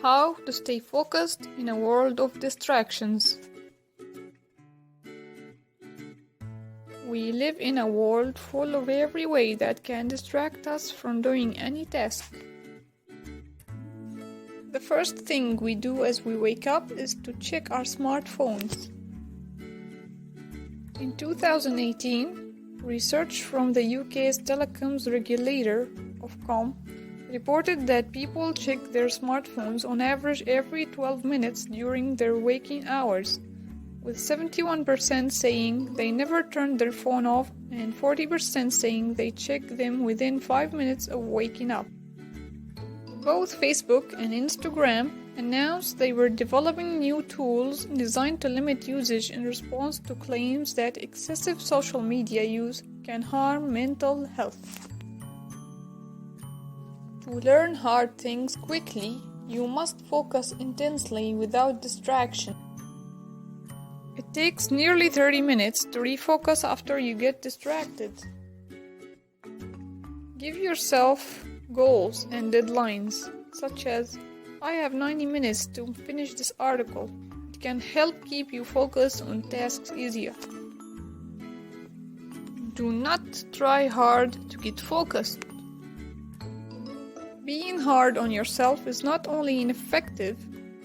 How to stay focused in a world of distractions. We live in a world full of every way that can distract us from doing any task. The first thing we do as we wake up is to check our smartphones. In 2018, research from the UK's telecoms regulator, Ofcom, reported that people check their smartphones on average every 12 minutes during their waking hours, with 71% saying they never turn their phone off and 40% saying they check them within 5 minutes of waking up. Both Facebook and Instagram announced they were developing new tools designed to limit usage in response to claims that excessive social media use can harm mental health. To learn hard things quickly, you must focus intensely without distraction. It takes nearly 30 minutes to refocus after you get distracted. Give yourself goals and deadlines, such as, I have 90 minutes to finish this article. It can help keep you focused on tasks easier. Do not try hard to get focused. Being hard on yourself is not only ineffective,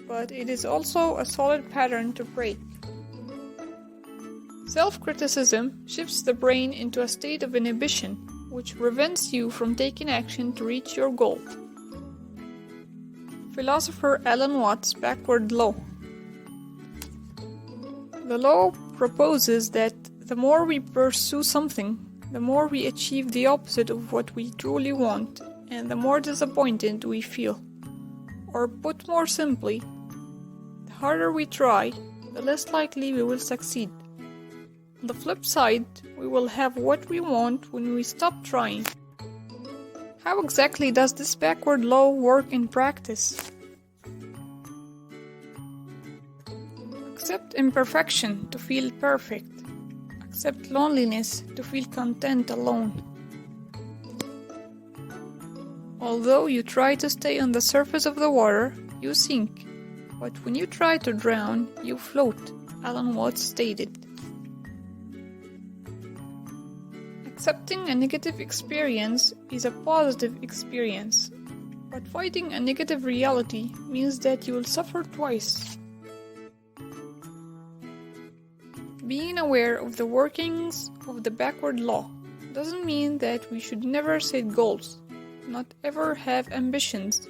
but it is also a solid pattern to break. Self-criticism shifts the brain into a state of inhibition, which prevents you from taking action to reach your goal. Philosopher Alan Watts' backward law. The law proposes that the more we pursue something, the more we achieve the opposite of what we truly want, and the more disappointed we feel. Or put more simply, the harder we try, the less likely we will succeed. On the flip side, we will have what we want when we stop trying. How exactly does this backward law work in practice? Accept imperfection to feel perfect. Accept loneliness to feel content alone. Although you try to stay on the surface of the water, you sink. But when you try to drown, you float, Alan Watts stated. Accepting a negative experience is a positive experience, but fighting a negative reality means that you will suffer twice. Being aware of the workings of the backward law doesn't mean that we should never set goals, not ever have ambitions,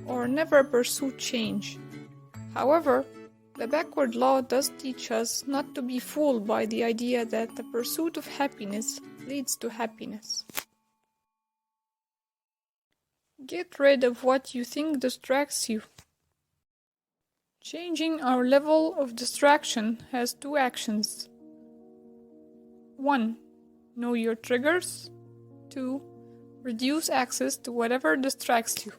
or never pursue change. However, the backward law does teach us not to be fooled by the idea that the pursuit of happiness leads to happiness. Get rid of what you think distracts you. Changing our level of distraction has two actions. 1. Know your triggers. 2. Reduce access to whatever distracts you.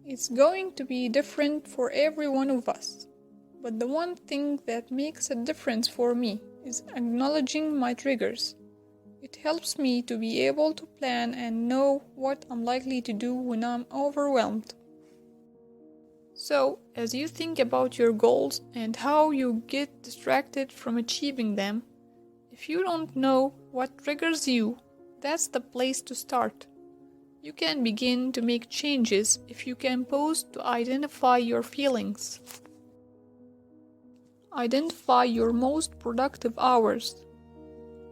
It's going to be different for every one of us, but the one thing that makes a difference for me is acknowledging my triggers. It helps me to be able to plan and know what I'm likely to do when I'm overwhelmed. So, as you think about your goals and how you get distracted from achieving them, if you don't know what triggers you, that's the place to start. You can begin to make changes if you can pause to identify your feelings. Identify your most productive hours.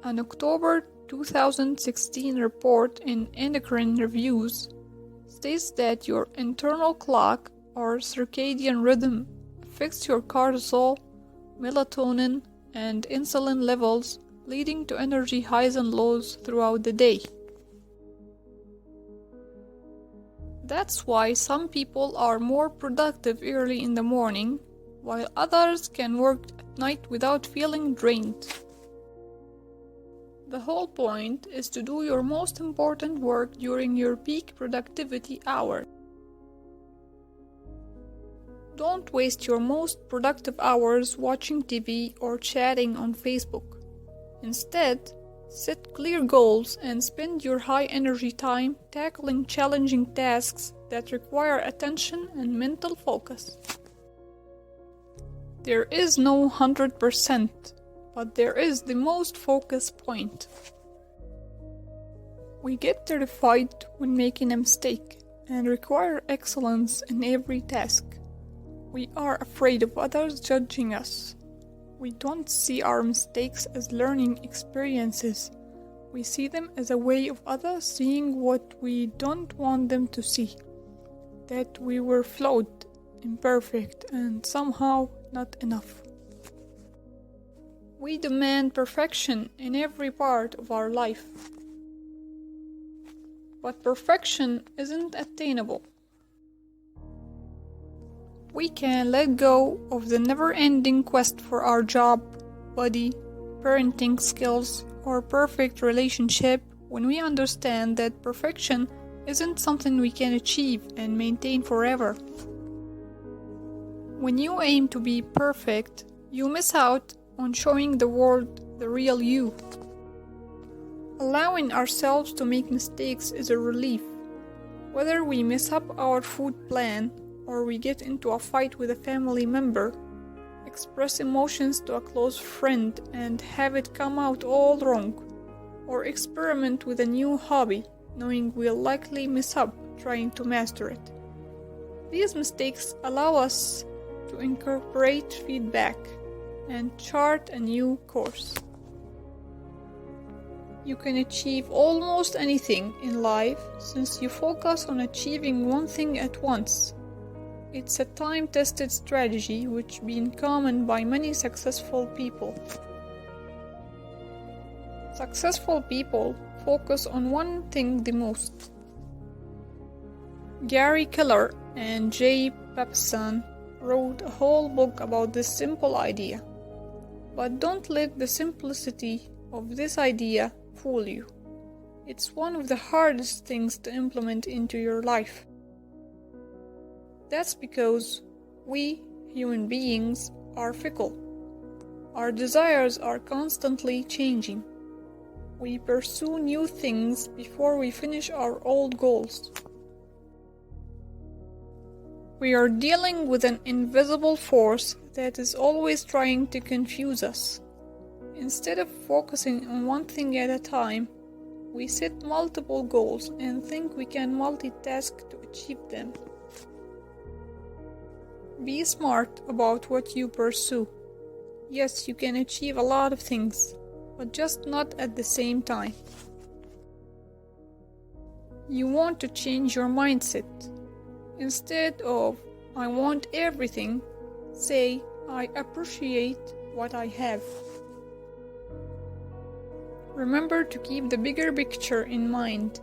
An October 2016 report in Endocrine Reviews states that your internal clock or circadian rhythm affects your cortisol, melatonin, and insulin levels, leading to energy highs and lows throughout the day. That's why some people are more productive early in the morning, while others can work at night without feeling drained. The whole point is to do your most important work during your peak productivity hour. Don't waste your most productive hours watching TV or chatting on Facebook. Instead, Set clear goals and spend your high energy time tackling challenging tasks that require attention and mental focus. There is no 100%, but there is the most focus point. We get terrified when making a mistake and require excellence in every task. We are afraid of others judging us. We don't see our mistakes as learning experiences. We see them as a way of others seeing what we don't want them to see. That we were flawed, imperfect, and somehow not enough. We demand perfection in every part of our life. But perfection isn't attainable. We can let go of the never-ending quest for our job, body, parenting skills, or perfect relationship when we understand that perfection isn't something we can achieve and maintain forever. When you aim to be perfect, you miss out on showing the world the real you. Allowing ourselves to make mistakes is a relief. Whether we mess up our food plan, or we get into a fight with a family member, express emotions to a close friend and have it come out all wrong, or experiment with a new hobby, knowing we'll likely mess up trying to master it. These mistakes allow us to incorporate feedback and chart a new course. You can achieve almost anything in life since you focus on achieving one thing at once. It's a time-tested strategy which been common by many successful people. Successful people focus on one thing the most. Gary Keller and Jay Papasan wrote a whole book about this simple idea. But don't let the simplicity of this idea fool you. It's one of the hardest things to implement into your life. That's because we, human beings, are fickle. Our desires are constantly changing. We pursue new things before we finish our old goals. We are dealing with an invisible force that is always trying to confuse us. Instead of focusing on one thing at a time, we set multiple goals and think we can multitask to achieve them. Be smart about what you pursue. Yes, you can achieve a lot of things, but just not at the same time. You want to change your mindset. Instead of, I want everything, say, I appreciate what I have. Remember to keep the bigger picture in mind.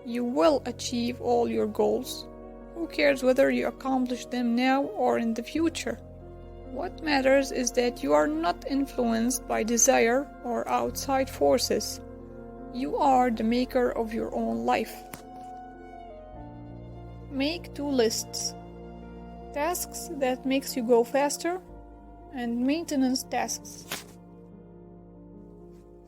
You will achieve all your goals. Who cares whether you accomplish them now or in the future? What matters is that you are not influenced by desire or outside forces. You are the maker of your own life. Make 2 lists. Tasks that makes you go faster and maintenance tasks.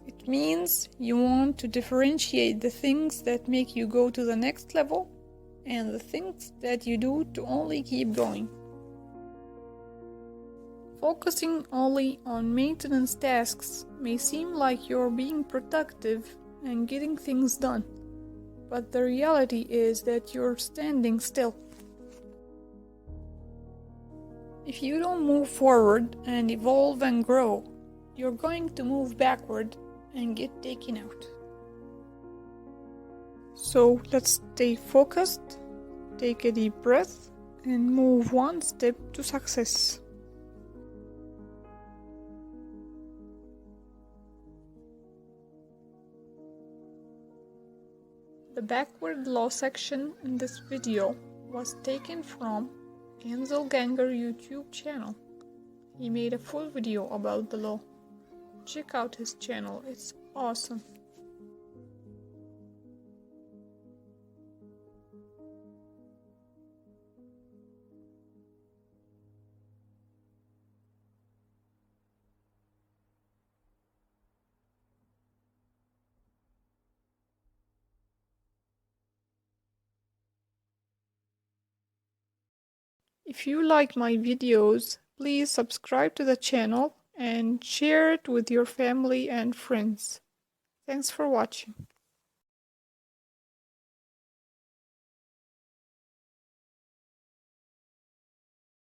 It means you want to differentiate the things that make you go to the next level and the things that you do to only keep going. Focusing only on maintenance tasks may seem like you're being productive and getting things done, but the reality is that you're standing still. If you don't move forward and evolve and grow, you're going to move backward and get taken out. So let's stay focused, take a deep breath, and move one step to success. The backward law section in this video was taken from Ansel Ganger YouTube channel. He made a full video about the law. Check out his channel, it's awesome. If you like my videos, please subscribe to the channel and share it with your family and friends. Thanks for watching.